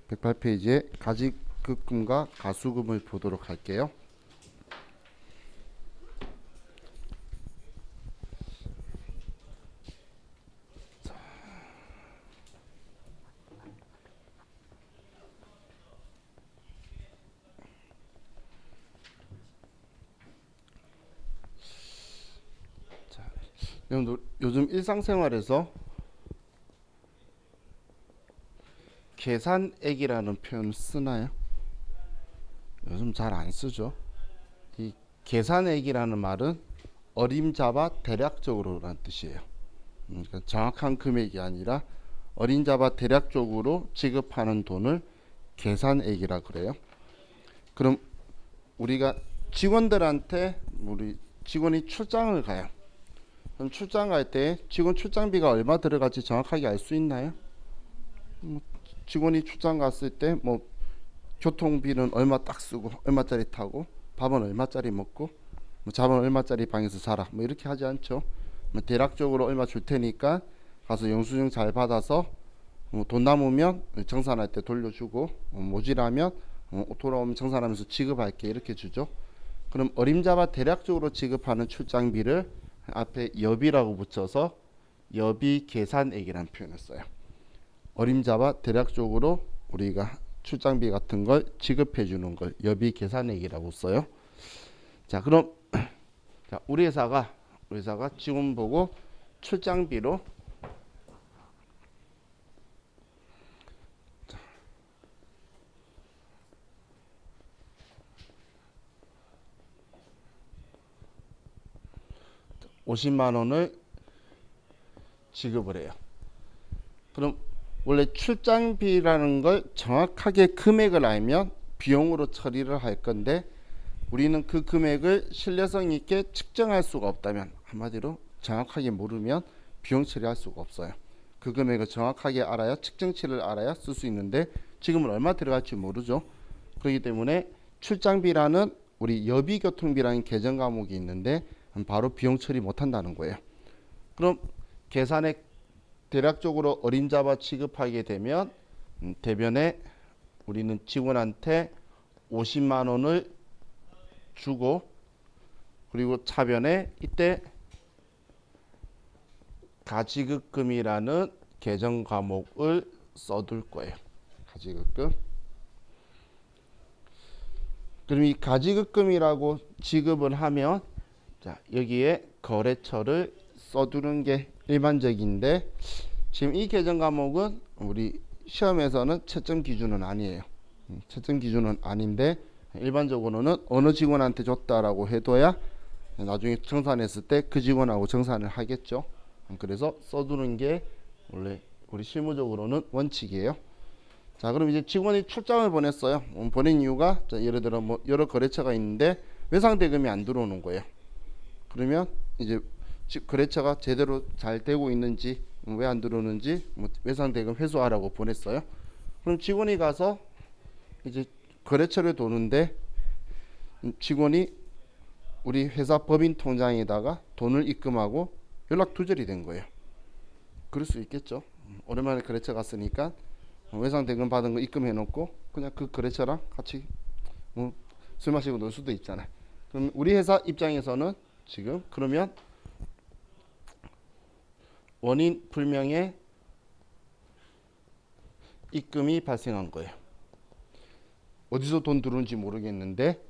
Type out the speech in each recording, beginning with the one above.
108페이지에 가지급금과 가수금을 보도록 할게요. 요즘 일상생활에서 계산액이라는 표현을 쓰나요? 요즘 잘 안 쓰죠. 이 계산액이라는 말은 어림잡아 대략적으로라는 뜻이에요. 그러니까 정확한 금액이 아니라 어림잡아 대략적으로 지급하는 돈을 계산액이라 그래요. 그럼 우리가 직원들한테 우리 직원이 출장을 가요. 그럼 출장 갈 때 직원 출장비가 얼마 들어갈지 정확하게 알 수 있나요? 직원이 출장 갔을 때 뭐 교통비는 얼마 딱 쓰고 얼마짜리 타고 밥은 얼마짜리 먹고 뭐 잠은 얼마짜리 방에서 자라 뭐 이렇게 하지 않죠. 뭐 대략적으로 얼마 줄 테니까 가서 영수증 잘 받아서 돈 남으면 정산할 때 돌려주고 모자라면 돌아오면 정산하면서 지급할게 이렇게 주죠. 그럼 어림잡아 대략적으로 지급하는 출장비를 앞에 여비라고 붙여서 여비 계산액이라는 표현을 써요. 어림잡아 대략적으로 우리가 출장비 같은 걸 지급해 주는 걸 여비 계산액이라고 써요. 자, 그럼 자, 우리 회사가 직원 보고 출장비로 50만 원을 지급을 해요. 그럼 원래 출장비라는 걸 정확하게 금액을 알면 비용으로 처리를 할 건데 우리는 그 금액을 신뢰성 있게 측정할 수가 없다면 한마디로 정확하게 모르면 비용 처리할 수가 없어요. 그 금액을 정확하게 알아야 측정치를 알아야 쓸 수 있는데 지금은 얼마 들어갈지 모르죠. 그렇기 때문에 출장비라는 우리 여비교통비라는 계정 과목이 있는데 바로 비용 처리 못한다는 거예요. 그럼 계산액 대략적으로 어림잡아 취급하게 되면 대변에 우리는 직원한테 50만 원을 주고 그리고 차변에 이때 가지급금이라는 계정 과목을 써둘 거예요. 가지급금. 그럼 이 가지급금이라고 지급을 하면 자, 여기에 거래처를 써두는 게 일반적인데 지금 이 계정 과목은 우리 시험에서는 채점 기준은 아니에요. 채점 기준은 아닌데 일반적으로는 어느 직원한테 줬다라고 해둬야 나중에 정산했을 때 그 직원하고 정산을 하겠죠. 그래서 써두는 게 원래 우리 실무적으로는 원칙이에요. 자, 그럼 이제 직원이 출장을 보냈어요. 보낸 이유가 자, 예를 들어 뭐 여러 거래처가 있는데 외상 대금이 안 들어오는 거예요. 그러면 이제 거래처가 제대로 잘 되고 있는지 왜 안 들어오는지 외상 대금 회수하라고 보냈어요. 그럼 직원이 가서 이제 거래처를 도는데 직원이 우리 회사 법인 통장에다가 돈을 입금하고 연락 두절이 된 거예요. 그럴 수 있겠죠. 오랜만에 거래처 갔으니까 외상 대금 받은 거 입금해 놓고 그냥 그 거래처랑 같이 술 마시고 놀 수도 있잖아요. 그럼 우리 회사 입장에서는 지금 그러면 원인 불명의 입금이 발생한 거예요. 어디서 돈 들어온지 모르겠는데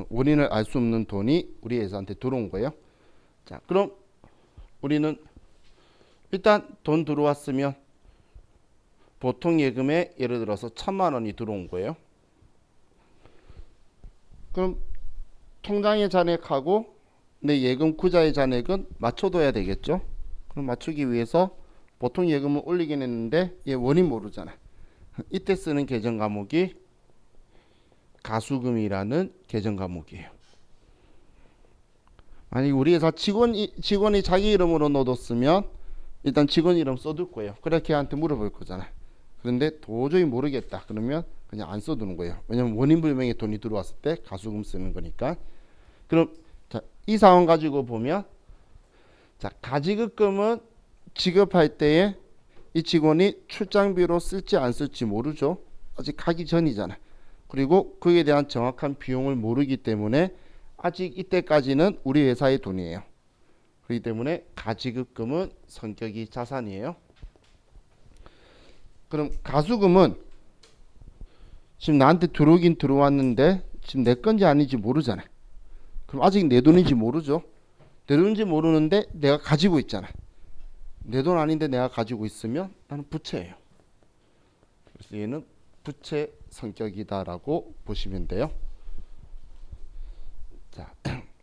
원인을 알 수 없는 돈이 우리 회사한테 들어온 거예요. 자, 그럼 우리는 일단 돈 들어왔으면 보통 예금에 예를 들어서 1,000만 원이 들어온 거예요. 그럼 통장의 잔액하고 내 예금 구자의 잔액은 맞춰둬야 되겠죠. 그럼 맞추기 위해서 보통 예금을 올리긴 했는데 얘 원인 모르잖아. 이때 쓰는 계정 과목이 가수금이라는 계정 과목이에요. 만약 우리 회사 직원이 자기 이름으로 넣어뒀으면 일단 직원 이름 써둘 거예요. 그렇게 걔한테 물어볼 거잖아. 그런데 도저히 모르겠다. 그러면 그냥 안 써두는 거예요. 왜냐면 원인 불명의 돈이 들어왔을 때 가수금 쓰는 거니까. 그럼 자, 이 상황 가지고 보면 자, 가지급금은 지급할 때에 이 직원이 출장비로 쓸지 안 쓸지 모르죠. 아직 가기 전이잖아. 그리고 그에 대한 정확한 비용을 모르기 때문에 아직 이때까지는 우리 회사의 돈이에요. 그렇기 때문에 가지급금은 성격이 자산이에요. 그럼 가수금은 지금 나한테 들어오긴 들어왔는데 지금 내 건지 아닌지 모르잖아. 그럼 아직 내 돈인지 모르죠. 내 돈인지 모르는데 내가 가지고 있잖아. 내 돈 아닌데 내가 가지고 있으면 나는 부채예요. 그래서 얘는 부채 성격이다라고 보시면 돼요. 자,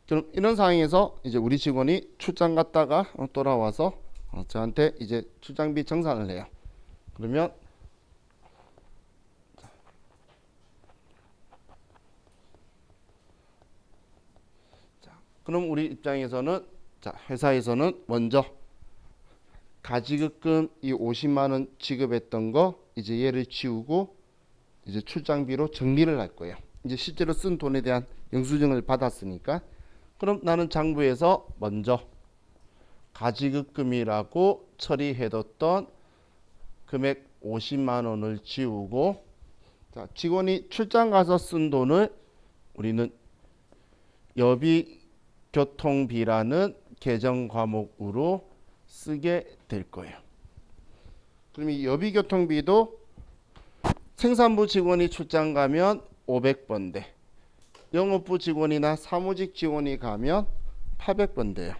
그럼 이런 상황에서 이제 우리 직원이 출장 갔다가 돌아와서 저한테 이제 출장비 정산을 해요. 그러면 그럼 우리 입장에서는 회사에서는 먼저 가지급금 이 50만 원 지급했던 거 이제 얘를 지우고 이제 출장비로 정리를 할 거예요. 이제 실제로 쓴 돈에 대한 영수증을 받았으니까 그럼 나는 장부에서 먼저 가지급금이라고 처리해뒀던 금액 50만 원을 지우고 직원이 출장 가서 쓴 돈을 우리는 여비교통비라는 계정 과목으로 쓰게 될 거예요. 그럼 이 여비교통비도 생산부 직원이 출장 가면 500번대, 영업부 직원이나 사무직 직원이 가면 800번대예요.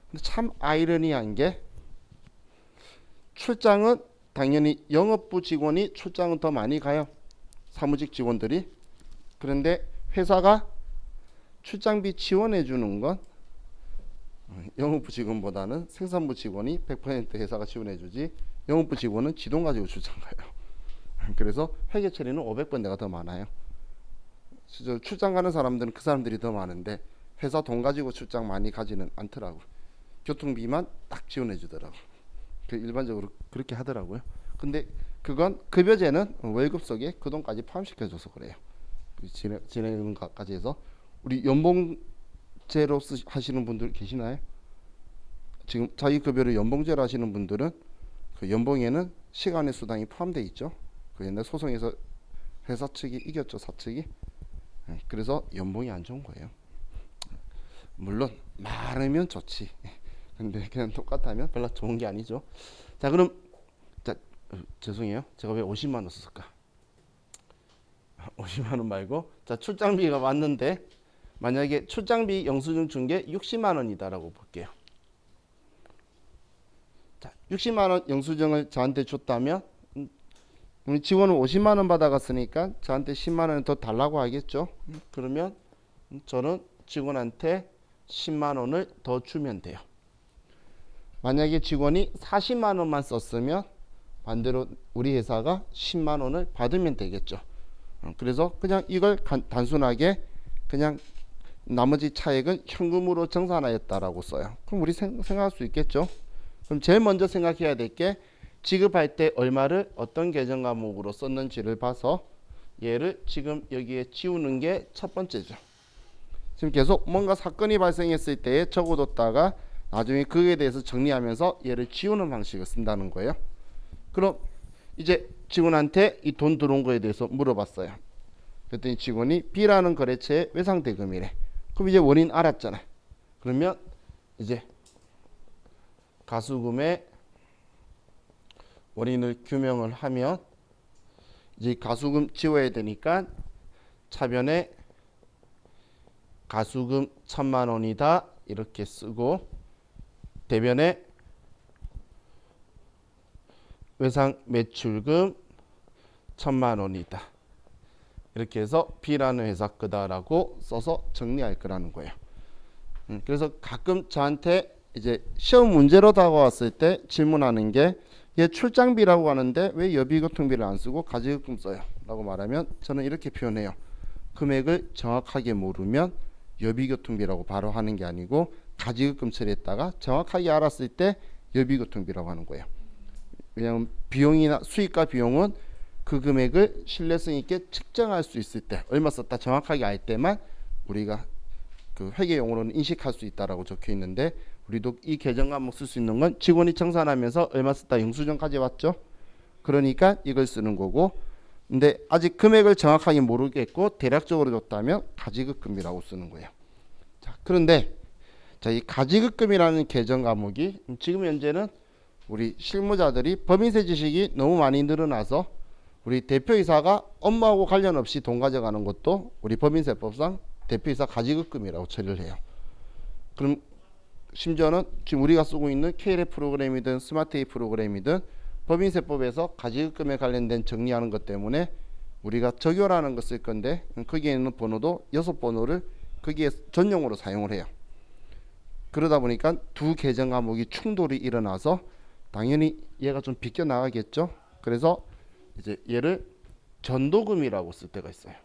근데 참 아이러니한 게 출장은 당연히 영업부 직원이 출장은 더 많이 가요. 사무직 직원들이. 그런데 회사가 출장비 지원해 주는 건 영업부 직원보다는 생산부 직원이 100% 회사가 지원해 주지 영업부 직원은 지돈 가지고 출장 가요. 그래서 회계 처리는 500번대가 더 많아요. 출장 가는 사람들은 그 사람들이 더 많은데 회사 돈 가지고 출장 많이 가지는 않더라고요. 교통비만 딱 지원해 주더라고. 일반적으로 그렇게 하더라고요. 근데 그건 급여제는 월급 속에 그 돈까지 포함시켜 줘서 그래요. 진행하는 것까지 해서 우리 연봉제로 하시는 분들 계시나요? 지금 자기 급여를 연봉제로 하시는 분들은 그 연봉에는 시간의 수당이 포함되어 있죠. 그 옛날 소송에서 회사 측이 이겼죠, 사측이. 그래서 연봉이 안 좋은 거예요. 물론 많으면 좋지. 근데 그냥 똑같다면 별로 좋은 게 아니죠. 자, 그럼 죄송해요. 제가 왜 50만 원 썼을까? 50만 원 말고 출장비가 왔는데 만약에 출장비 영수증 준 게 60만 원이다라고 볼게요. 60만 원 영수증을 저한테 줬다면 우리 직원은 50만 원 받아갔으니까 저한테 10만 원 더 달라고 하겠죠. 그러면 저는 직원한테 10만 원을 더 주면 돼요. 만약에 직원이 40만 원만 썼으면 반대로 우리 회사가 10만 원을 받으면 되겠죠. 그래서 그냥 이걸 단순하게 그냥 나머지 차액은 현금으로 정산하였다라고 써요. 그럼 우리 생각할 수 있겠죠. 그럼 제일 먼저 생각해야 될 게 지급할 때 얼마를 어떤 계정 과목으로 썼는지를 봐서 얘를 지금 여기에 지우는 게 첫 번째죠. 지금 계속 뭔가 사건이 발생했을 때에 적어뒀다가 나중에 그에 대해서 정리하면서 얘를 지우는 방식을 쓴다는 거예요. 그럼 이제 직원한테 이 돈 들어온 거에 대해서 물어봤어요. 그랬더니 직원이 B라는 거래처의 외상대금이래. 그럼 이제 원인 알았잖아. 그러면 이제 가수금의 원인을 규명을 하면 이제 가수금 지워야 되니까 차변에 가수금 1000만 원이다 이렇게 쓰고 대변에 외상 매출금 1000만 원이다 이렇게 해서 B라는 회사 거다라고 써서 정리할 거라는 거예요. 그래서 가끔 저한테 이제 시험 문제로 다가왔을 때 질문하는 게 얘 출장비라고 하는데 왜 여비교통비를 안 쓰고 가지급금 써요? 라고 말하면 저는 이렇게 표현해요. 금액을 정확하게 모르면 여비교통비라고 바로 하는 게 아니고 가지급금 처리했다가 정확하게 알았을 때 여비교통비라고 하는 거예요. 왜냐하면 비용이나 수익과 비용은 그 금액을 신뢰성 있게 측정할 수 있을 때 얼마 썼다 정확하게 알 때만 우리가 그 회계용으로는 인식할 수 있다라고 적혀 있는데 우리도 이 계정 과목 쓸 수 있는 건 직원이 정산하면서 얼마 썼다 영수증 가져왔죠. 그러니까 이걸 쓰는 거고 근데 아직 금액을 정확하게 모르겠고 대략적으로 줬다면 가지급금이라고 쓰는 거예요. 자, 그런데 자, 이 가지급금이라는 계정 과목이 지금 현재는 우리 실무자들이 법인세 지식이 너무 많이 늘어나서 우리 대표이사가 업무하고 관련 없이 돈 가져가는 것도 우리 법인세법상 대표이사 가지급금이라고 처리를 해요. 그럼 심지어는 지금 우리가 쓰고 있는 KLF 프로그램이든 스마트A 프로그램이든 법인세법에서 가지급금에 관련된 정리하는 것 때문에 우리가 적요라는 거 쓸 건데 거기에 있는 번호도 6번호를 거기에 전용으로 사용을 해요. 그러다 보니까 두 계정 과목이 충돌이 일어나서 당연히 얘가 좀 비껴 나가겠죠. 그래서 이제 얘를 전도금이라고 쓸 때가 있어요.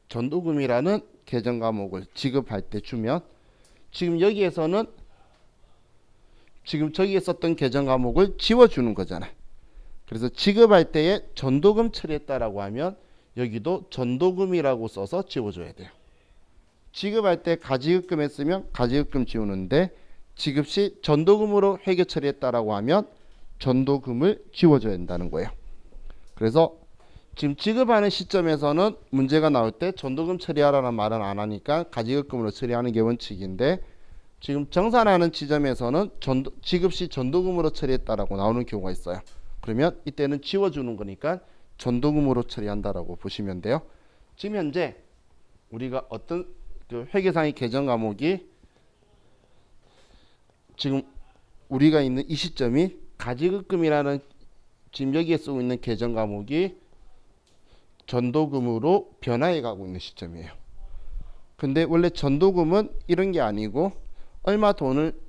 전도금이라는 계정 과목을 지급할 때 주면 지금 여기에서는 지금 저기에 썼던 계정 과목을 지워주는 거잖아. 그래서 지급할 때에 전도금 처리했다라고 하면 여기도 전도금이라고 써서 지워줘야 돼요. 지급할 때 가지급금 했으면 가지급금 지우는데 지급 시 전도금으로 회계 처리했다라고 하면 전도금을 지워줘야 된다는 거예요. 그래서 지금 지급하는 시점에서는 문제가 나올 때 전도금 처리하라는 말은 안 하니까 가지급금으로 처리하는 게 원칙인데 지금 정산하는 지점에서는 지급 시 전도금으로 처리했다라고 나오는 경우가 있어요. 그러면 이때는 지워주는 거니까 전도금으로 처리한다라고 보시면 돼요. 지금 현재 우리가 어떤 그 회계상의 계정 과목이 지금 우리가 있는 이 시점이 가지급금이라는 지금 여기에 쓰고 있는 계정 과목이 전도금으로 변화해 가고 있는 시점이에요. 근데 원래 전도금은 이런 게 아니고 얼마 돈을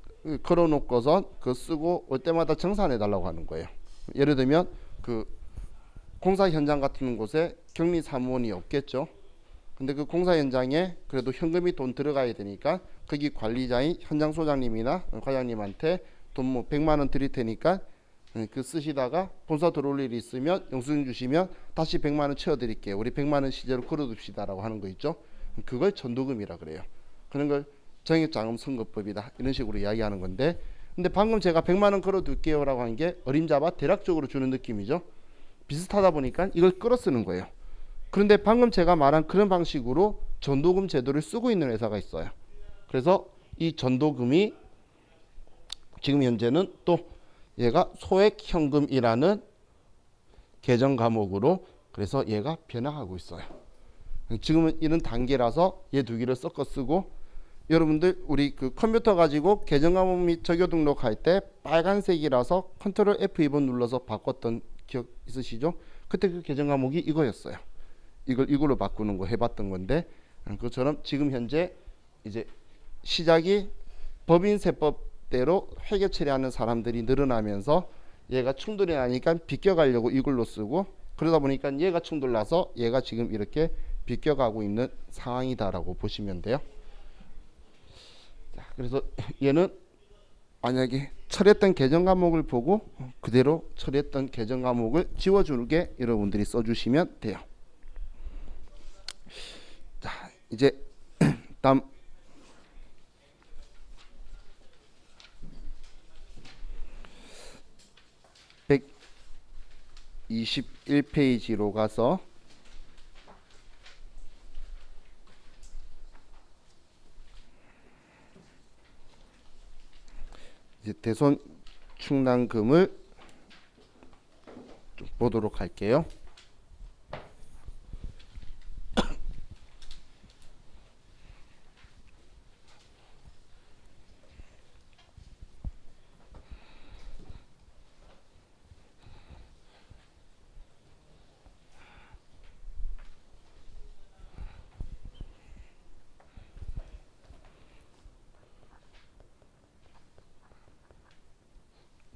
걸어 놓고선 그 쓰고 올 때마다 정산해 달라고 하는 거예요. 예를 들면 그 공사 현장 같은 곳에 격리 사무원이 없겠죠. 근데 그 공사 현장에 그래도 현금이 돈 들어가야 되니까 거기 관리자인 현장 소장님이나 과장님한테 돈 뭐 100만 원 드릴 테니까 그 쓰시다가 본사 들어올 일이 있으면 영수증 주시면 다시 100만 원 채워 드릴게요. 우리 100만 원 시제로 걸어둡시다라고 하는 거 있죠. 그걸 전도금이라 그래요. 그런 걸 정액자금 선거법이다 이런 식으로 이야기하는 건데, 근데 방금 제가 100만 원 걸어둘게요라고 한 게 어림잡아 대략적으로 주는 느낌이죠. 비슷하다 보니까 이걸 끌어 쓰는 거예요. 그런데 방금 제가 말한 그런 방식으로 전도금 제도를 쓰고 있는 회사가 있어요. 그래서 이 전도금이 지금 현재는 또 얘가 소액현금이라는 계정 과목으로 그래서 얘가 변화하고 있어요. 지금은 이런 단계라서 얘 두 개를 섞어 쓰고, 여러분들 우리 그 컴퓨터 가지고 계정 과목 및 적요 등록할 때 빨간색이라서 컨트롤 F2번 눌러서 바꿨던 기억 있으시죠? 그때 그 계정 과목이 이거였어요. 이걸로 바꾸는 거 해봤던 건데, 그것처럼 지금 현재 이제 시작이 법인세법대로 회계 처리하는 사람들이 늘어나면서 얘가 충돌이 나니까 비껴가려고 이걸로 쓰고, 그러다 보니까 얘가 충돌나서 얘가 지금 이렇게 비껴가고 있는 상황이다라고 보시면 돼요. 자, 그래서 얘는 만약에 처리했던 계정 과목을 보고 그대로 처리했던 계정 과목을 지워주게 여러분들이 써주시면 돼요. 자, 이제 다음 121페이지로 가서 이제 대손 충당금을 좀 보도록 할게요.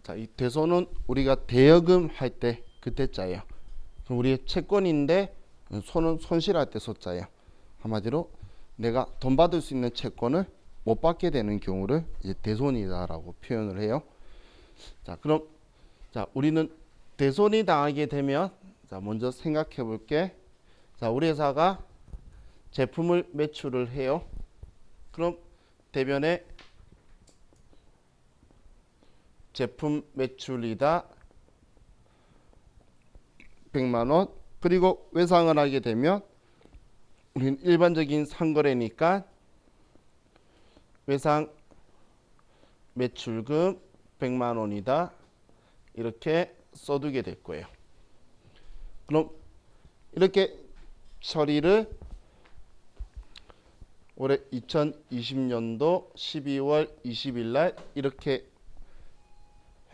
자, 이 대손은 우리가 대여금 할 때 그때 자예요. 우리의 채권인데 손은 손실할 때 소자예요. 한마디로 내가 돈 받을 수 있는 채권을 못 받게 되는 경우를 이제 대손이다라고 표현을 해요. 자, 그럼 자, 우리는 대손이 당하게 되면 자, 먼저 생각해 볼게. 자, 우리 회사가 제품을 매출을 해요. 그럼 대변에 제품 매출이다 100만 원. 그리고 외상을 하게 되면 우리는 일반적인 상거래니까 외상 매출금 100만 원이다. 이렇게 써두게 될 거예요. 그럼 이렇게 처리를 올해 2020년도 12월 20일 날 이렇게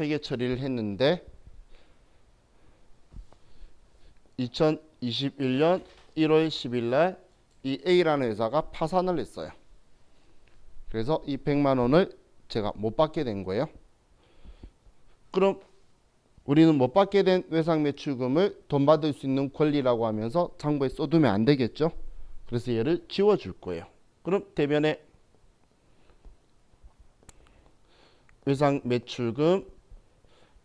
회계 처리를 했는데 2021년 1월 10일 날 이 A라는 회사가 파산을 했어요. 그래서 이 100만 원을 제가 못 받게 된 거예요. 그럼 우리는 못 받게 된 외상 매출금을 돈 받을 수 있는 권리라고 하면서 장부에 써두면 안 되겠죠. 그래서 얘를 지워줄 거예요. 그럼 대변에 외상 매출금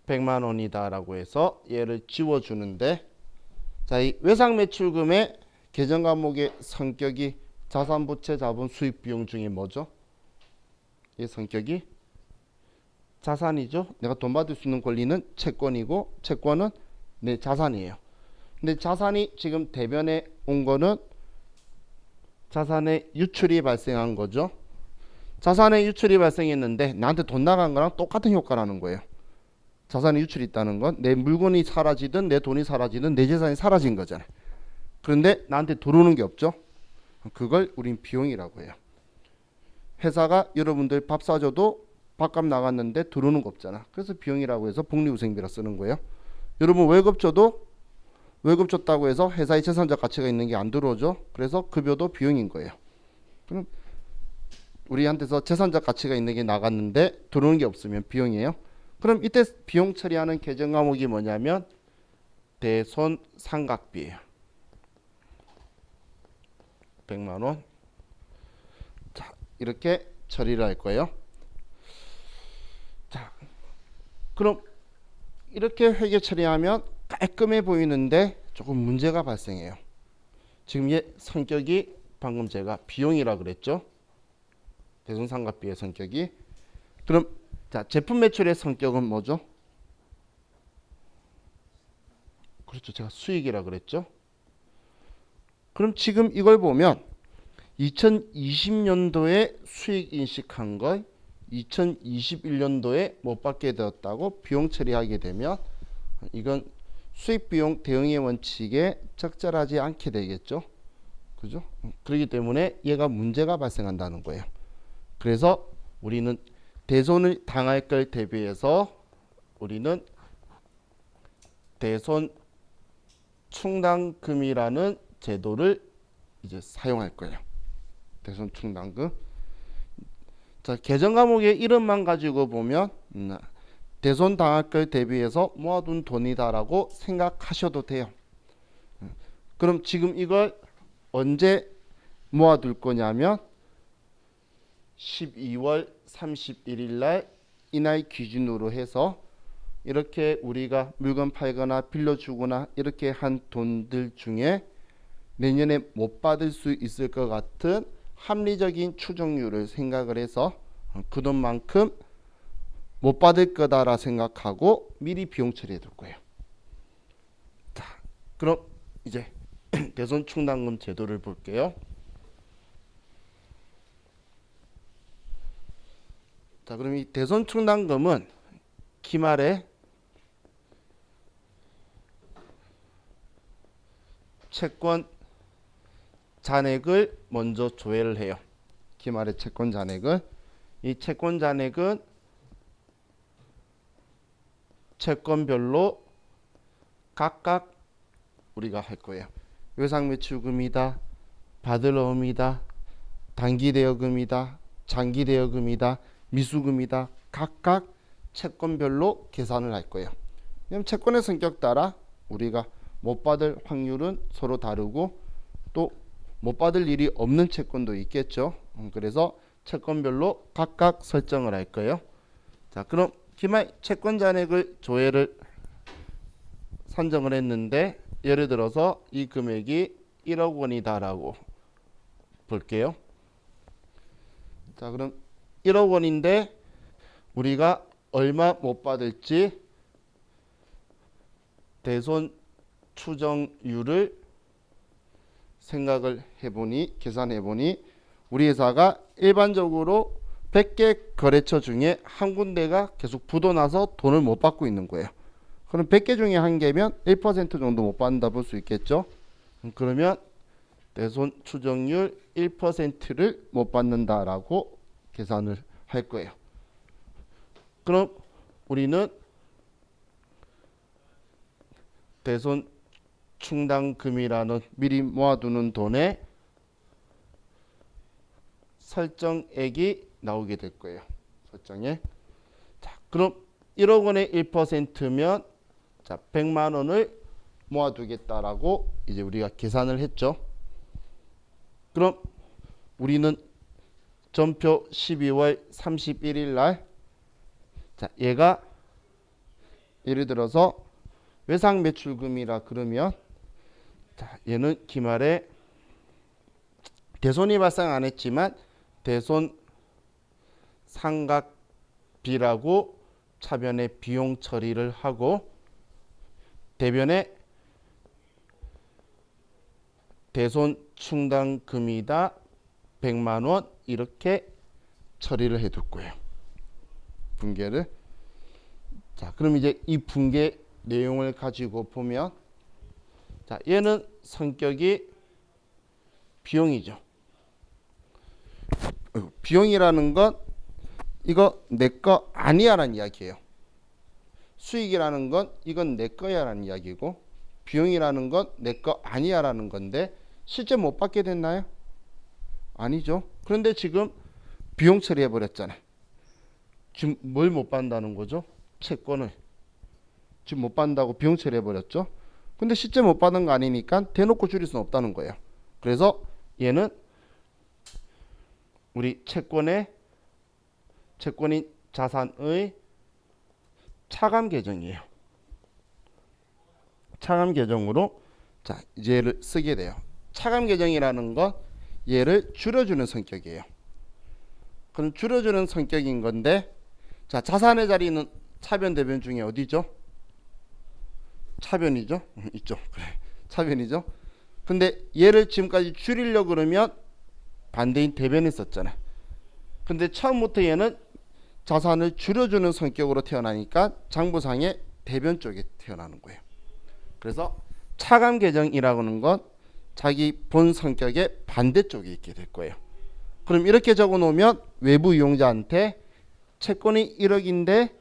100만 원이다 라고 해서 얘를 지워주는데, 자, 이 외상 매출금의 계정 과목의 성격이 자산, 부채, 자본, 수익, 비용 중에 뭐죠? 이 성격이 자산이죠. 내가 돈 받을 수 있는 권리는 채권이고 채권은 내 자산이에요. 근데 자산이 지금 대변에 온 거는 자산의 유출이 발생한 거죠. 자산의 유출이 발생했는데 나한테 돈 나간 거랑 똑같은 효과라는 거예요. 자산의 유출이 있다는 건 내 물건이 사라지든 내 돈이 사라지든 내 재산이 사라진 거잖아요. 그런데 나한테 들어오는 게 없죠. 그걸 우린 비용이라고 해요. 회사가 여러분들 밥 사줘도 밥값 나갔는데 들어오는 거 없잖아. 그래서 비용이라고 해서 복리후생비라 쓰는 거예요. 여러분 월급 줘도 월급 줬다고 해서 회사의 재산적 가치가 있는 게 안 들어오죠. 그래서 급여도 비용인 거예요. 그럼 우리한테서 재산적 가치가 있는 게 나갔는데 들어오는 게 없으면 비용이에요. 그럼 이때 비용 처리하는 계정 과목이 뭐냐면 대손상각비예요. 100만 원. 자, 이렇게 처리를 할 거예요. 자, 그럼 이렇게 회계 처리하면 깔끔해 보이는데 조금 문제가 발생해요. 지금 얘 성격이 방금 제가 비용이라 그랬죠. 대손상각비의 성격이. 그럼 자, 제품 매출의 성격은 뭐죠? 그렇죠. 제가 수익이라 그랬죠. 그럼 지금 이걸 보면 2020년도에 수익 인식한 걸 2021년도에 못 받게 되었다고 비용 처리하게 되면 이건 수익 비용 대응의 원칙에 적절하지 않게 되겠죠. 그죠? 그렇기 때문에 얘가 문제가 발생한다는 거예요. 그래서 우리는 대손을 당할 걸 대비해서 우리는 대손 충당금이라는 제도를 이제 사용할 거예요. 대손 충당금. 자, 계정 과목의 이름만 가지고 보면 대손 당할 걸 대비해서 모아둔 돈이다라고 생각하셔도 돼요. 그럼 지금 이걸 언제 모아둘 거냐면 12월 31일 날 이날 기준으로 해서 이렇게 우리가 물건 팔거나 빌려주거나 이렇게 한 돈들 중에 내년에 못 받을 수 있을 것 같은 합리적인 추정률을 생각을 해서 그 돈만큼 못 받을 거다라 생각하고 미리 비용 처리해 둘 거예요. 자, 그럼 이제 대손 충당금 제도를 볼게요. 자, 그럼 이 대손 충당금은 기말에 채권 잔액을 먼저 조회를 해요. 기말에 채권 잔액을. 이 채권 잔액은 채권별로 각각 우리가 할 거예요. 외상매출금이다, 받을어음이다, 단기대여금이다, 장기대여금이다, 미수금이다. 각각 채권별로 계산을 할 거예요. 왜냐면 채권의 성격 따라 우리가 못 받을 확률은 서로 다르고 또 못 받을 일이 없는 채권도 있겠죠. 그래서 채권별로 각각 설정을 할 거예요. 자, 그럼 기말 채권 잔액을 조회를 산정을 했는데 예를 들어서 이 금액이 1억 원이다라고 볼게요. 자, 그럼 1억 원인데 우리가 얼마 못 받을지 대손 추정률을 생각을 해보니 계산해보니 우리 회사가 일반적으로 100개 거래처 중에 한 군데가 계속 부도나서 돈을 못 받고 있는 거예요. 그럼 100개 중에 한 개면 1% 정도 못 받는다 볼 수 있겠죠. 그러면 대손 추정률 1%를 못 받는다라고 계산을 할 거예요. 그럼 우리는 대손 충당금이라는 미리 모아두는 돈의 설정액이 나오게 될 거예요. 설정액. 자, 그럼 1억 원의 1%면 자, 100만 원을 모아두겠다라고 이제 우리가 계산을 했죠. 그럼 우리는 전표 12월 31일 날 자, 얘가 예를 들어서 외상 매출금이라 그러면 자, 얘는 기말에 대손이 발생 안 했지만 대손 상각비라고 차변에 비용 처리를 하고 대변에 대손 충당금이다 100만 원 이렇게 처리를 해둘 거예요. 분계를. 자, 그럼 이제 이 분계 내용을 가지고 보면 자, 얘는 성격이 비용이죠. 비용이라는 건 이거 내 거 아니야라는 이야기예요. 수익이라는 건 이건 내 거야라는 이야기고 비용이라는 건 내 거 아니야라는 건데 실제 못 받게 됐나요? 아니죠. 그런데 지금 비용 처리해 버렸잖아요. 지금 뭘 못 받는다는 거죠? 채권을. 지금 못 받는다고 비용 처리해 버렸죠. 근데 실제 못 받은 거 아니니까 대놓고 줄일 수는 없다는 거예요. 그래서 얘는 우리 채권인 자산의 차감 계정이에요. 차감 계정으로 자, 이제 얘를 쓰게 돼요. 차감 계정이라는 건 얘를 줄여주는 성격이에요. 그럼 줄여주는 성격인 건데 자, 자산의 자리는 차변 대변 중에 어디죠? 차변이죠. 있죠. 그래. 차변이죠. 근데 얘를 지금까지 줄이려고 그러면 반대인 대변에 썼잖아. 근데 처음부터 얘는 자산을 줄여주는 성격으로 태어나니까 장부상의 대변 쪽에 태어나는 거예요. 그래서 차감 계정이라고 하는 건 자기 본 성격의 반대쪽에 있게 될 거예요. 그럼 이렇게 적어 놓으면 외부 이용자한테 채권이 1억인데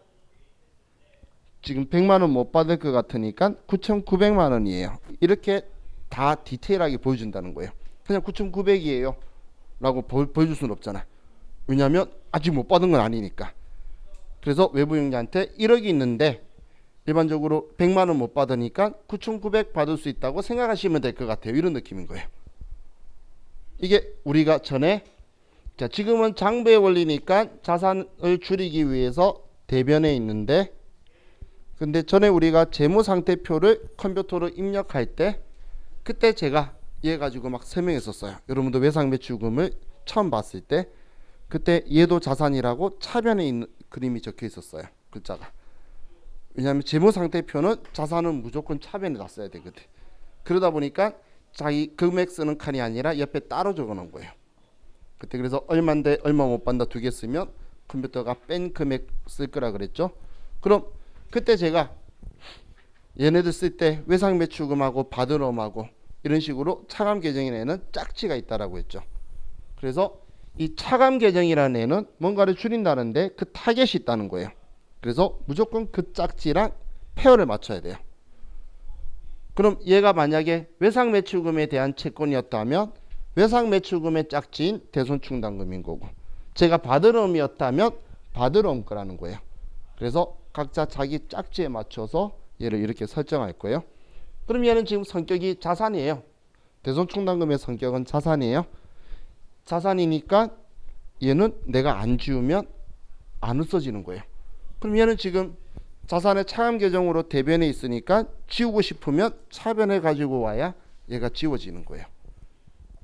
지금 100만 원 못 받을 것 같으니까 9,900만 원이에요. 이렇게 다 디테일하게 보여준다는 거예요. 그냥 9,900이에요 라고 보여줄 수는 없잖아. 왜냐하면 아직 못 받은 건 아니니까. 그래서 외부 이용자한테 1억이 있는데 일반적으로 100만 원 못 받으니까 9,900 받을 수 있다고 생각하시면 될 것 같아요. 이런 느낌인 거예요. 이게 우리가 전에 자, 지금은 장부의 원리니까 자산을 줄이기 위해서 대변에 있는데 근데 전에 우리가 재무상태표를 컴퓨터로 입력할 때 그때 제가 얘 가지고 막 설명했었어요. 여러분도 외상매출금을 처음 봤을 때 그때 얘도 자산이라고 차변에 있는 그림이 적혀 있었어요. 글자가. 왜냐하면 재무상태표는 자산은 무조건 차변에 놨어야 되거든. 그러다 보니까 자기 금액 쓰는 칸이 아니라 옆에 따로 적어 놓은 거예요. 그때 그래서 얼마인데 얼마 못 받는다 두 개 쓰면 컴퓨터가 뺀 금액 쓸 거라 그랬죠. 그럼 그때 제가 얘네들 쓸 때 외상매출금하고 바드럼하고 이런 식으로 차감 계정에는 짝지가 있다라고 했죠. 그래서 이 차감 계정이라는 애는 뭔가를 줄인다는데 그 타겟이 있다는 거예요. 그래서 무조건 그 짝지랑 페어를 맞춰야 돼요. 그럼 얘가 만약에 외상매출금에 대한 채권이었다면 외상매출금의 짝지인 대손충당금인 거고 제가 바드럼이었다면 바드럼 거라는 거예요. 그래서 각자 자기 짝지에 맞춰서 얘를 이렇게 설정할 거예요. 그럼 얘는 지금 성격이 자산이에요. 대손충당금의 성격은 자산이에요. 자산이니까 얘는 내가 안 지우면 안 없어지는 거예요. 그럼 얘는 지금 자산의 차감 계정으로 대변에 있으니까 지우고 싶으면 차변에 가지고 와야 얘가 지워지는 거예요.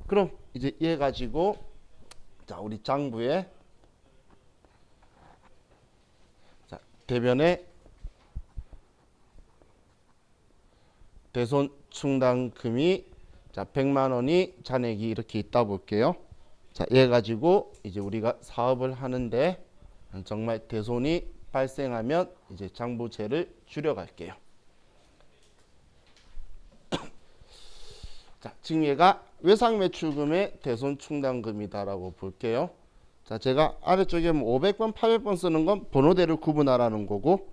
그럼 이제 얘 가지고 자, 우리 장부에 자, 대변에 대손 충당금이 자 100만 원이 잔액이 이렇게 있다 볼게요. 자, 얘 가지고 이제 우리가 사업을 하는데 정말 대손이 발생하면 이제 장부채를 줄여갈게요. 자, 지금 얘가 외상매출금의 대손 충당금이다라고 볼게요. 자, 제가 아래쪽에 500번, 800번 쓰는 건 번호대를 구분하라는 거고,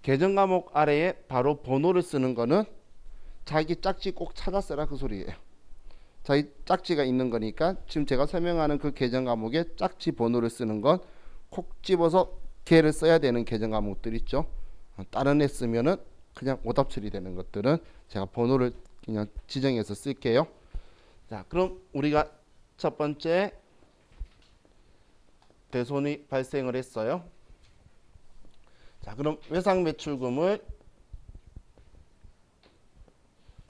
계정 과목 아래에 바로 번호를 쓰는 거는 자기 짝지 꼭 찾아 쓰라 그 소리예요. 자기 짝지가 있는 거니까 지금 제가 설명하는 그 계정 과목에 짝지 번호를 쓰는 건 콕 집어서 걔를 써야 되는 계정 과목들 있죠. 다른 애 쓰면은 그냥 오답 처리되는 것들은 제가 번호를 그냥 지정해서 쓸게요. 자, 그럼 우리가 첫 번째 대손이 발생을 했어요. 자, 그럼 외상매출금을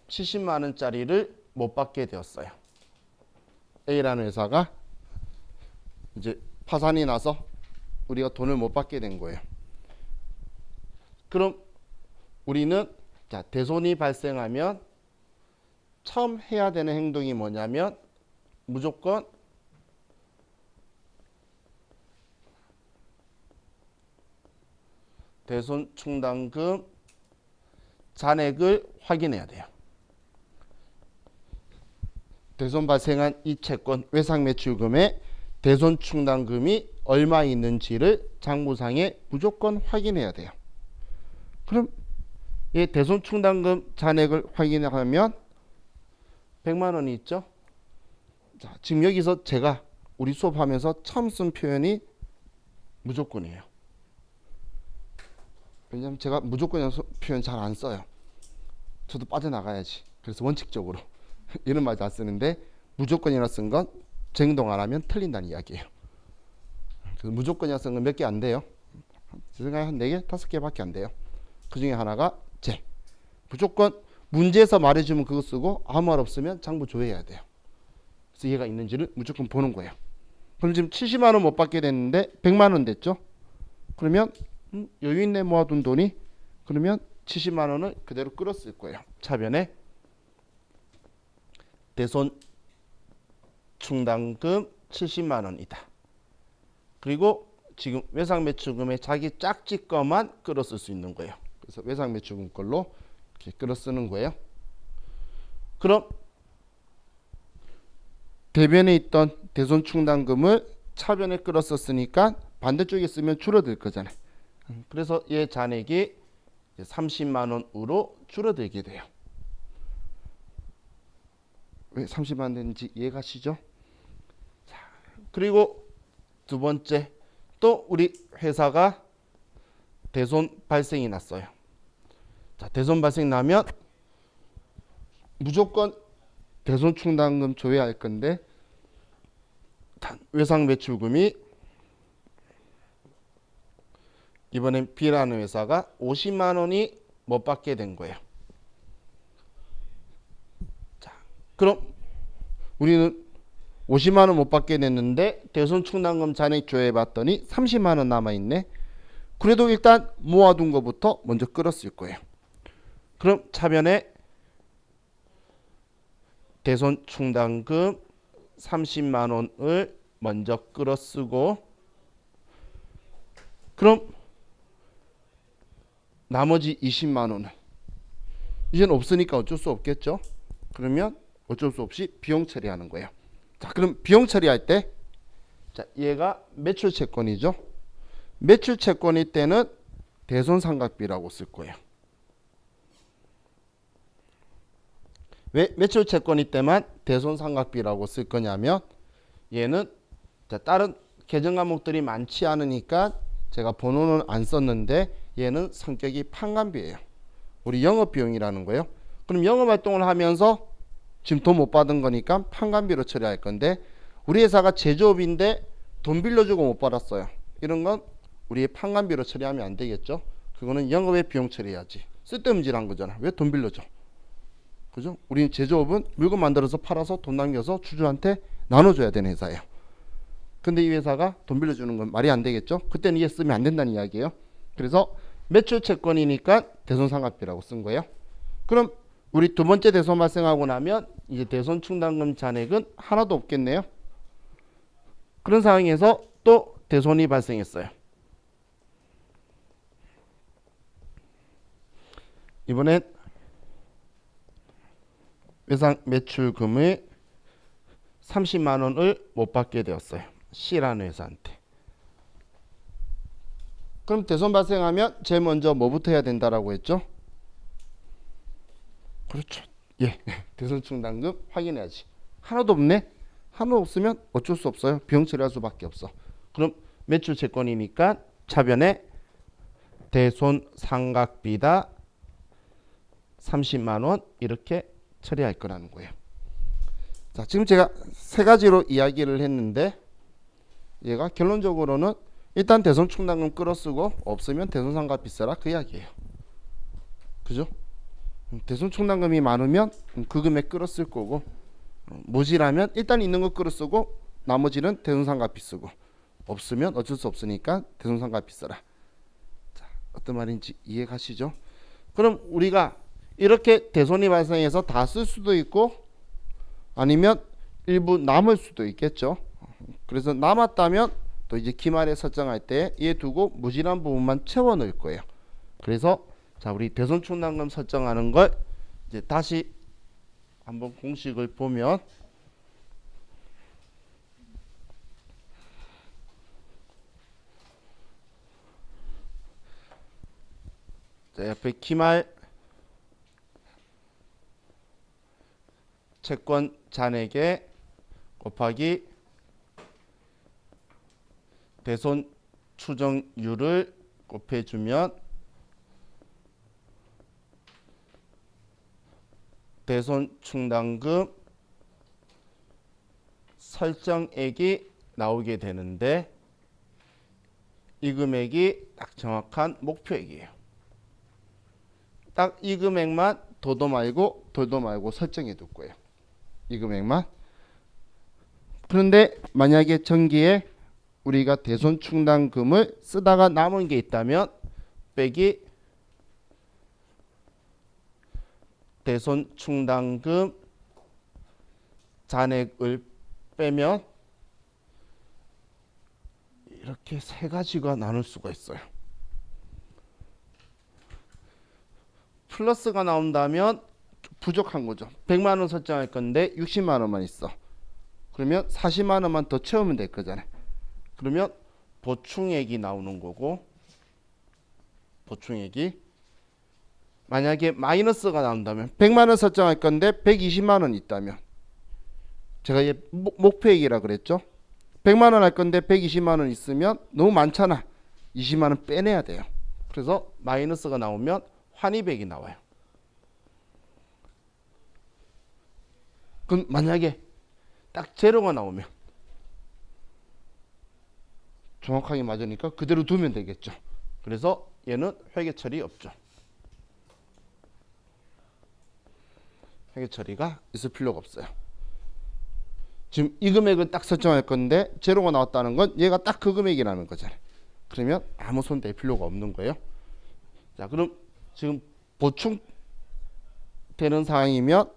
70만 원짜리를 못 받게 되었어요. A라는 회사가 이제 파산이 나서 우리가 돈을 못 받게 된 거예요. 그럼 우리는 자, 대손이 발생하면 처음 해야 되는 행동이 뭐냐면 무조건 대손 충당금 잔액을 확인해야 돼요. 대손 발생한 이 채권 외상매출금에 대손 충당금이 얼마 있는지를 장부상에 무조건 확인해야 돼요. 그럼 이 대손 충당금 잔액을 확인하면 100만 원이 있죠. 자, 지금 여기서 제가 우리 수업하면서 처음 쓴 표현이 무조건이에요. 왜냐하면 제가 무조건이라는 표현 잘 안 써요. 저도 빠져나가야지. 그래서 원칙적으로 이런 말 잘 쓰는데 무조건이라 쓴 건 쟁동 안 하면 틀린다는 이야기예요. 그래서 무조건이라 쓴 건 몇 개 안 돼요. 제 생각에 한 4개, 5개밖에 안 돼요. 그 중에 하나가 제. 무조건 문제에서 말해주면 그거 쓰고 아무 말 없으면 장부 조회해야 돼요. 그래서 얘가 있는지를 무조건 보는 거예요. 그럼 지금 70만 원 못 받게 됐는데 100만 원 됐죠. 그러면 여유 있네 모아둔 돈이. 그러면 70만 원을 그대로 끌었을 거예요. 차변에 대손 충당금 70만 원이다. 그리고 지금 외상매출금에 자기 짝지 거만 끌었을 수 있는 거예요. 그래서 외상매출금 걸로 이렇게 끌어 쓰는 거예요. 그럼 대변에 있던 대손 충당금을 차변에 끌어 썼으니까 반대쪽에 쓰면 줄어들 거잖아요. 그래서 얘 잔액이 30만 원으로 줄어들게 돼요. 왜 30만 원 되는지 이해가시죠? 자, 그리고 두 번째 또 우리 회사가 대손 발생이 났어요. 자, 대손 발생 나면 무조건 대손 충당금 조회할 건데 외상매출금이 이번엔 B라는 회사가 50만 원이 못 받게 된 거예요. 자, 그럼 우리는 50만 원 못 받게 됐는데 대손 충당금 잔액 조회해 봤더니 30만 원 남아 있네. 그래도 일단 모아둔 것부터 먼저 끌었을 거예요. 그럼 차변에 대손 충당금 30만 원을 먼저 끌어 쓰고, 그럼 나머지 20만 원은 이제는 없으니까 어쩔 수 없겠죠. 그러면 어쩔 수 없이 비용 처리하는 거예요. 자, 그럼 비용 처리할 때, 자, 얘가 매출 채권이죠. 매출 채권일 때는 대손상각비라고 쓸 거예요. 왜 매출 채권일 때만 대손상각비라고 쓸 거냐면, 얘는 자, 다른 계정 과목들이 많지 않으니까 제가 번호는 안 썼는데 얘는 성격이 판관비예요. 우리 영업비용이라는 거예요. 그럼 영업활동을 하면서 지금 돈 못 받은 거니까 판관비로 처리할 건데, 우리 회사가 제조업인데 돈 빌려주고 못 받았어요. 이런 건 우리의 판관비로 처리하면 안 되겠죠. 그거는 영업의 비용 처리해야지. 쓸데없는 거잖아. 왜 돈 빌려줘? 그죠? 우리 제조업은 물건 만들어서 팔아서 돈 남겨서 주주한테 나눠줘야 되는 회사예요. 근데 이 회사가 돈 빌려주는 건 말이 안 되겠죠. 그때는 이게 쓰면 안 된다는 이야기예요. 그래서 매출 채권이니까 대손상각비라고 쓴 거예요. 그럼 우리 두 번째 대손 발생하고 나면 이제 대손 충당금 잔액은 하나도 없겠네요. 그런 상황에서 또 대손이 발생했어요. 이번엔 외상 매출금의 30만 원을 못 받게 되었어요. C라는 회사한테. 그럼 대손 발생하면 제일 먼저 뭐부터 해야 된다라고 했죠? 그렇죠. 예. 대손 충당금 확인해야지. 하나도 없네. 하나도 없으면 어쩔 수 없어요. 비용 처리할 수밖에 없어. 그럼 매출 채권이니까 차변에 대손 상각비다 30만 원 이렇게 처리할 거라는 거예요. 자, 지금 제가 세 가지로 이야기를 했는데 얘가 결론적으로는 일단 대손 충당금 끌어쓰고 없으면 대손 상각비 써라 그 이야기예요. 그죠? 대손 충당금이 많으면 그 금액 끌어쓸 거고 모자라면 일단 있는 거 끌어쓰고 나머지는 대손 상각비 쓰고 없으면 어쩔 수 없으니까 대손 상각비 써라. 자, 어떤 말인지 이해가시죠? 그럼 우리가 이렇게 대손이 발생해서 다 쓸 수도 있고 아니면 일부 남을 수도 있겠죠. 그래서 남았다면 또 이제 기말에 설정할 때 얘 두고 무질한 부분만 채워 넣을 거예요. 그래서 자, 우리 대손 충당금 설정하는 걸 이제 다시 한번 공식을 보면 자, 옆에 기말 채권 잔액에 곱하기 대손 추정률을 곱해주면 대손 충당금 설정액이 나오게 되는데 이 금액이 딱 정확한 목표액이에요. 딱 이 금액만 도도 말고 돌도 말고 설정해 둘 거예요. 이 금액만. 그런데 만약에 전기에 우리가 대손 충당금을 쓰다가 남은 게 있다면 빼기 대손 충당금 잔액을 빼면 이렇게 세 가지가 나눌 수가 있어요. 플러스가 나온다면 부족한 거죠. 100만 원 설정할 건데 60만 원만 있어. 그러면 40만 원만 더 채우면 될 거잖아요. 그러면 보충액이 나오는 거고 보충액이 만약에 마이너스가 나온다면 100만 원 설정할 건데 120만 원 있다면 제가 얘 목표액이라 그랬죠. 100만 원 할 건데 120만 원 있으면 너무 많잖아. 20만 원 빼내야 돼요. 그래서 마이너스가 나오면 환입액이 나와요. 그럼 만약에 딱 제로가 나오면 정확하게 맞으니까 그대로 두면 되겠죠. 그래서 얘는 회계 처리 없죠. 회계 처리가 있을 필요가 없어요. 지금 이 금액은 딱 설정할 건데 제로가 나왔다는 건 얘가 딱 그 금액이라는 거잖아요. 그러면 아무 손 댈 필요가 없는 거예요. 자, 그럼 지금 보충되는 상황이면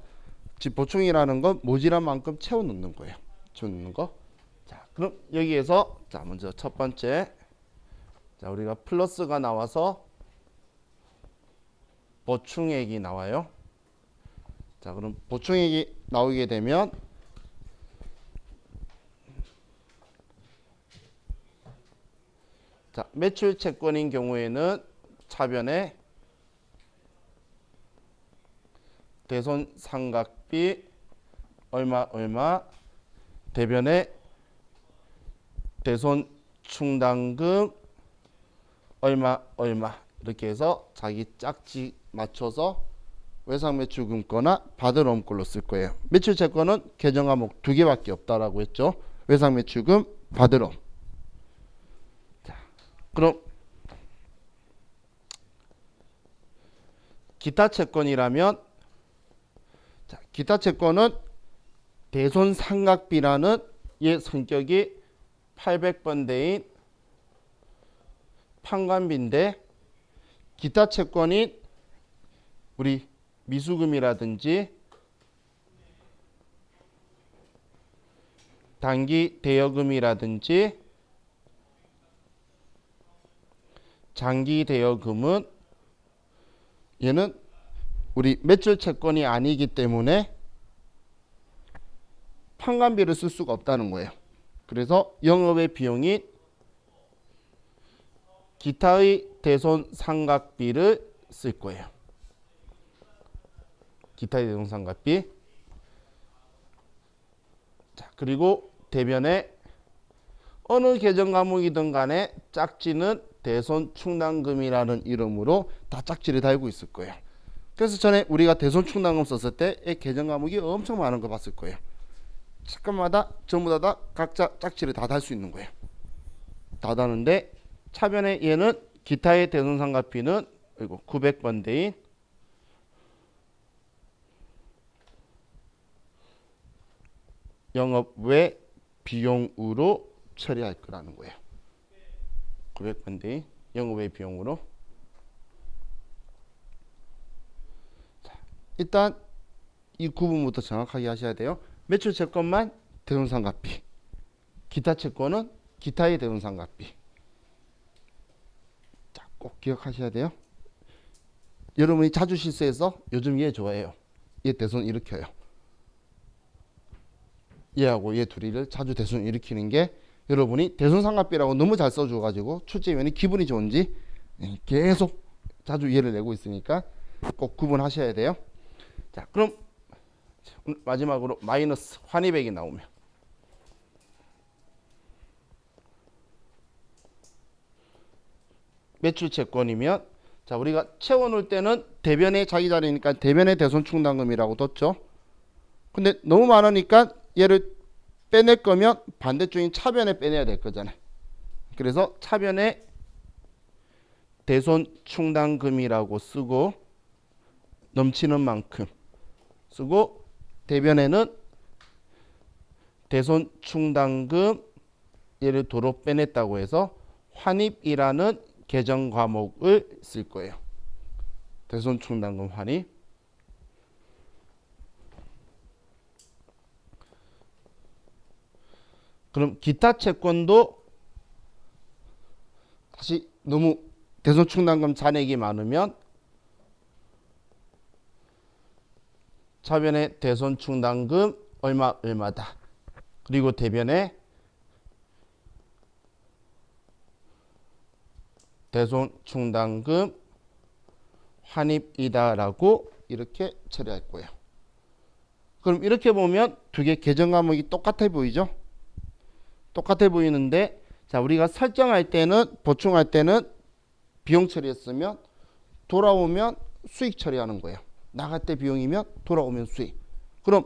지금 보충이라는 건 모자란 만큼 채워 넣는 거예요. 채워 넣는 거. 자, 그럼 여기에서 자, 먼저 첫 번째 자, 우리가 플러스가 나와서 보충액이 나와요. 자, 그럼 보충액이 나오게 되면 자, 매출 채권인 경우에는 차변에 대손 상각비 얼마 대변에 대손 충당금 얼마 이렇게 해서 자기 짝지 맞춰서 외상 매출금 거나 받을 옴 걸로 쓸 거예요. 매출 채권은 계정 과목 2개밖에 없다라고 했죠. 외상 매출금 받을 옴. 자, 그럼 기타 채권이라면 자, 기타 채권은 대손 상각비라는 얘 성격이 800번대인 판관비인데 기타 채권인 우리 미수금이라든지 단기 대여금이라든지 장기 대여금은 얘는 우리 매출 채권이 아니기 때문에 판관비를 쓸 수가 없다는 거예요. 그래서 영업의 비용인 기타의 대손 상각비를 쓸 거예요. 기타의 대손 상각비. 자, 그리고 대변에 어느 계정 과목이든 간에 짝지는 대손 충당금이라는 이름으로 다 짝지를 달고 있을 거예요. 그래서 전에 우리가 대손 충당금 썼을 때 이 계정 과목이 엄청 많은 거 봤을 거예요. 사건마다 전부 다 각자 짝지를 다 달 수 있는 거예요. 다 다는데 차변에 얘는 기타의 대손 상각비는 900번대인 영업 외 비용으로 처리할 거라는 거예요. 900번대인 영업 외 비용으로. 자, 일단 이 구분부터 정확하게 하셔야 돼요. 매출 채권만 대손 상각비, 기타 채권은 기타의 대손 상각비. 자, 꼭 기억하셔야 돼요. 여러분이 자주 실수해서 요즘 얘 좋아해요. 얘 대손 일으켜요. 얘하고 얘 둘이를 자주 대손 일으키는 게 여러분이 대손 상각비라고 너무 잘 써줘가지고 출제위원이 기분이 좋은지 계속 자주 얘를 내고 있으니까 꼭 구분하셔야 돼요. 자, 그럼 마지막으로 마이너스 환입액이 나오면 매출 채권이면 자, 우리가 채워놓을 때는 대변의 자기 자리니까 대변의 대손 충당금이라고 뒀죠. 근데 너무 많으니까 얘를 빼낼 거면 반대쪽인 차변에 빼내야 될 거잖아요. 그래서 차변에 대손 충당금이라고 쓰고 넘치는 만큼 쓰고 대변에는 대손 충당금 얘를 도로 빼냈다고 해서 환입이라는 계정 과목을 쓸 거예요. 대손 충당금 환입. 그럼 기타 채권도 다시 너무 대손 충당금 잔액이 많으면 차변에 대손 충당금 얼마다. 그리고 대변에 대손 충당금 환입이다라고 이렇게 처리할 거예요. 그럼 이렇게 보면 두 개 계정 과목이 똑같아 보이죠? 똑같아 보이는데 자, 우리가 설정할 때는 보충할 때는 비용 처리했으면 돌아오면 수익 처리하는 거예요. 나갈 때 비용이면 돌아오면 수익. 그럼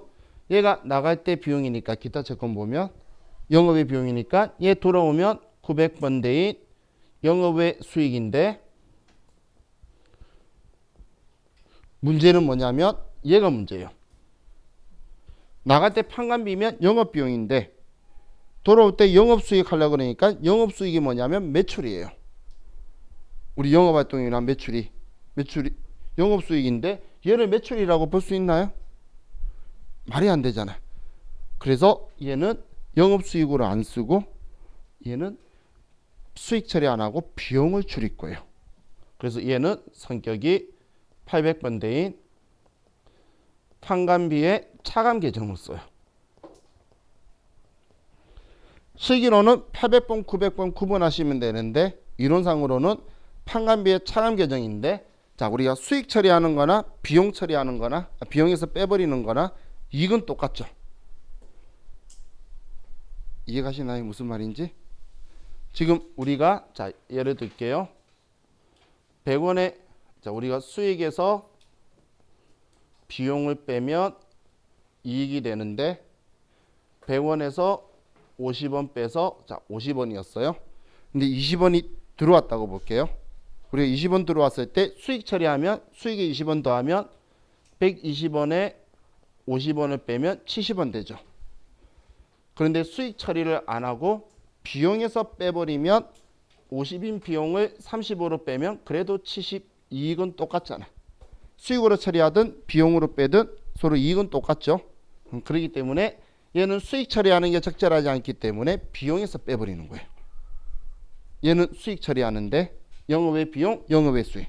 얘가 나갈 때 비용이니까 기타 채권 보면 영업의 비용이니까 얘 돌아오면 900번대인 영업의 수익인데 문제는 뭐냐면 얘가 문제예요. 나갈 때 판관비면 영업비용인데 돌아올 때 영업수익 하려고 그러니까 영업수익이 뭐냐면 매출이에요. 우리 영업활동이나 매출이 영업수익인데 얘를 매출이라고 볼 수 있나요? 말이 안 되잖아요. 그래서 얘는 영업수익으로 안 쓰고 얘는 수익 처리 안 하고 비용을 줄일 거예요. 그래서 얘는 성격이 800번대인 판관비의 차감 계정을 써요. 실기로는 800번, 900번 구분하시면 되는데 이론상으로는 판관비의 차감 계정인데 자, 우리가 수익 처리하는 거나 비용 처리하는 거나 비용에서 빼버리는 거나 이건 똑같죠. 이해가시나요? 무슨 말인지? 지금 우리가 자, 예를 들게요. 100원에 자, 우리가 수익에서 비용을 빼면 이익이 되는데 100원에서 50원 빼서 자, 50원이었어요. 근데 20원이 들어왔다고 볼게요. 우리가 20원 들어왔을 때 수익 처리하면 수익에 20원 더하면 120원에 50원을 빼면 70원 되죠. 그런데 수익 처리를 안 하고 비용에서 빼버리면 50인 비용을 35로 빼면 그래도 70 이익은 똑같잖아요. 수익으로 처리하든 비용으로 빼든 서로 이익은 똑같죠. 그렇기 때문에 얘는 수익 처리하는 게 적절하지 않기 때문에 비용에서 빼버리는 거예요. 얘는 수익 처리하는데 영업외 비용, 영업외 수익.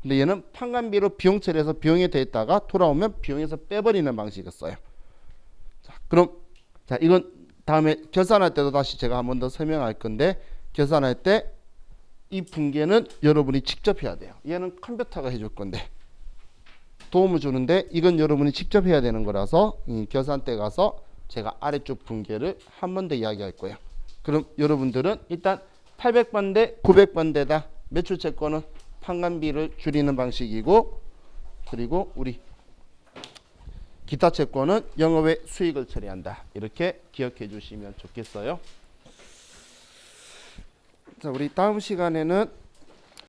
근데 얘는 판관비로 비용 처리해서 비용에 대했다가 돌아오면 비용에서 빼버리는 방식을 써요. 자, 그럼 자 이건 다음에 계산할 때도 다시 제가 한 번 더 설명할 건데 계산할 때 이 분계는 여러분이 직접 해야 돼요. 얘는 컴퓨터가 해줄 건데 도움을 주는데 이건 여러분이 직접 해야 되는 거라서 계산대 가서 제가 아래쪽 분계를 한 번 더 이야기할 거예요. 그럼 여러분들은 일단 800번대 900번대다 매출채권은 판관비를 줄이는 방식이고 그리고 우리 기타 채권은 영업외 수익을 처리한다. 이렇게 기억해 주시면 좋겠어요. 자, 우리 다음 시간에는